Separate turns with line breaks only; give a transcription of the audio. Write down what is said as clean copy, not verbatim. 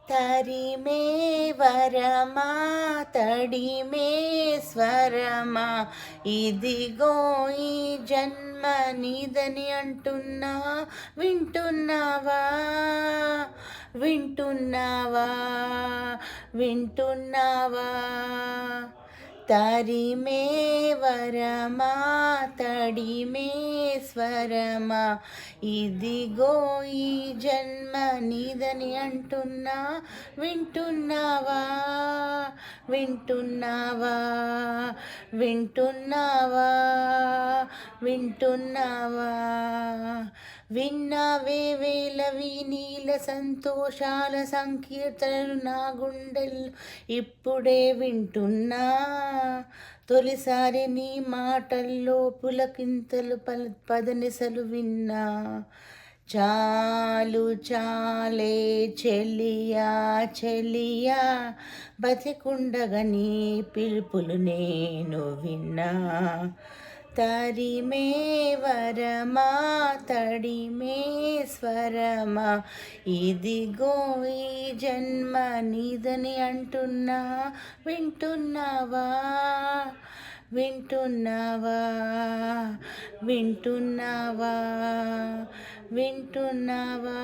తరిమే వరమా తడిమే స్వరమా ఇదిగో ఈ జన్మ నీదని అంటున్నా వింటున్నావా వింటున్నావా వింటున్నావా తరిమే వరమా తడిమే స్వరమా ఇదిగో ఈ జన్మ నీదని అంటున్నా వింటున్నావా వింటున్నావా వింటున్నావా వింటున్నావా విన్నావే వేలవి నీల సంతోషాల సంకీర్తనలు నా గుండెలు ఇప్పుడే వింటున్నా తొలిసారి నీ మాటల్లో పులకింతలు పదనిసలు విన్నా చాలు చాలే చెలియా చెలియా బతికుండగా నీ పిలుపులు నేను విన్నా తరిమే వరమా తడిమే స్వరమా ఇదిగో ఈ జన్మ నీదని అంటున్నా వింటున్నావా వింటున్నావా వింటున్నావా వింటున్నావా